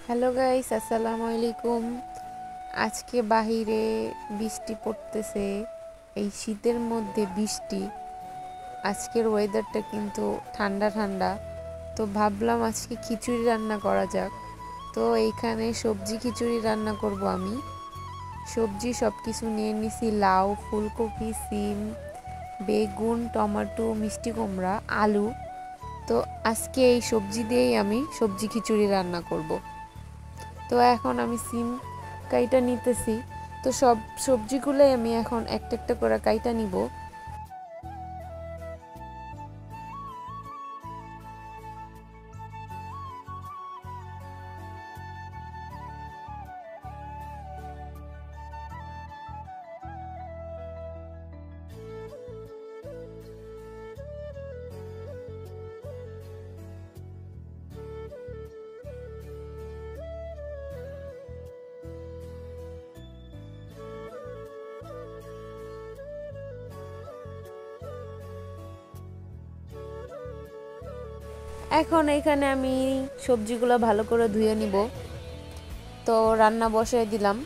Hello guys, আসসালামু আলাইকুম। আজকে বাহিরে বৃষ্টি পড়তেছে। এই শীতের মধ্যে বৃষ্টি, আজকের ওয়েদারটা কিন্তু ঠান্ডা ঠান্ডা। তো ভাবলাম আজকে খিচুড়ি রান্না করা যাক। তো এইখানে সবজি খিচুড়ি রান্না করব আমি। সবজি সব কিছু নিয়ে নিছি: লাউ, ফুলকপি, সিম, বেগুন, টমেটো, মিষ্টি কুমড়া, আলু। তো আজকে এই সবজি দিয়েই আমি সবজি খিচুড়ি রান্না করব। তো এখন আমি সিম কাইটা নিতেছি। তো সব সবজিগুলোই আমি এখন একটা একটা করে কাইটা নিব। এখন এখানে আমি সবজিগুলো ভালো করে ধুয়ে নিব। তো রান্না বসিয়ে দিলাম,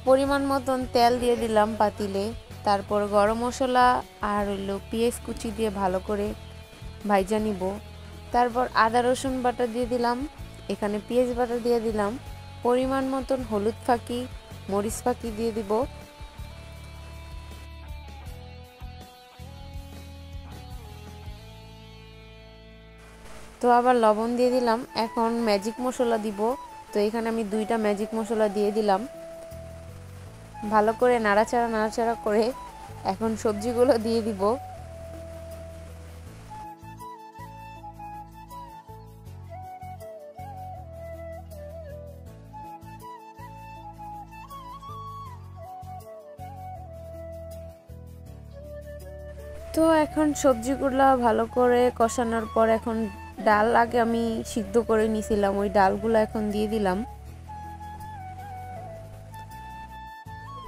পরিমাণ মতন তেল দিয়ে দিলাম পাতিলে। তারপর গরম মশলা আর হইলো পেঁয়াজ কুচি দিয়ে ভালো করে ভাইজা নিব। তারপর আদা রসুন বাটা দিয়ে দিলাম, এখানে পেঁয়াজ বাটা দিয়ে দিলাম, পরিমাণ মতন হলুদ ফাঁকি, মরিচ ফাঁকি দিয়ে দিব। তো আবার লবণ দিয়ে দিলাম। এখন ম্যাজিক মশলা দিব। তো এখানে আমি 2টা ম্যাজিক মশলা দিয়ে দিলাম। ভালো করে নাড়াচাড়া নাড়াচাড়া করে এখন সবজিগুলো দিয়ে দিব। তো এখন সবজিগুলো ভালো করে কষানোর পর এখন ডাল আগে আমি সিদ্ধ করে নিয়েছিলাম, ওই ডালগুলো এখন দিয়ে দিলাম।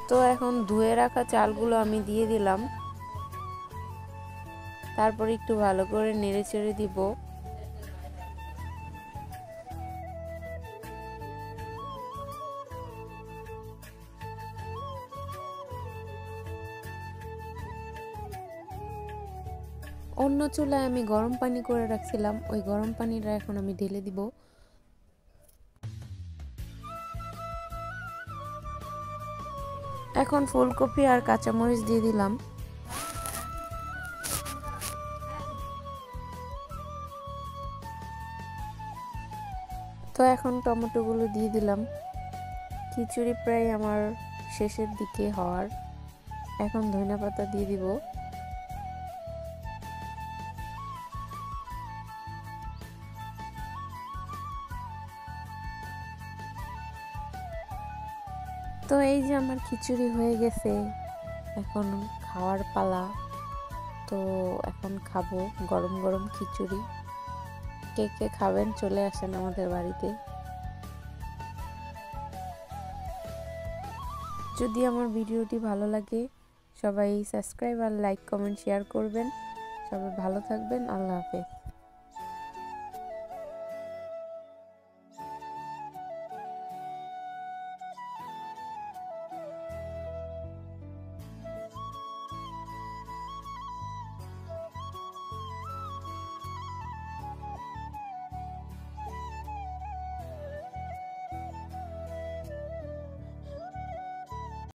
তো এখন ধুয়ে রাখা চালগুলো আমি দিয়ে দিলাম। তারপর একটু ভালো করে নেড়ে চেড়ে দিব। অন্য চুলায় আমি গরম পানি করে রাখছিলাম, ওই গরম পানিটা এখন আমি ঢেলে দিব। এখন ফুলকপি আর কাঁচামরিচ দিয়ে দিলাম। তো এখন টমেটোগুলো দিয়ে দিলাম। খিচুড়ি প্রায় আমার শেষের দিকে হওয়ার, এখন ধনেপাতা দিয়ে দিব। তো এই যে আমার খিচুড়ি হয়ে গেছে, এখন খাওয়ার পালা। তো এখন খাবো গরম গরম খিচুড়ি। কে কে খাবেন চলে আসেন আমাদের বাড়িতে। যদি আমার ভিডিওটি ভালো লাগে সবাই সাবস্ক্রাইব আর লাইক কমেন্ট শেয়ার করবেন। সবাই ভালো থাকবেন। আল্লাহ হাফেজ।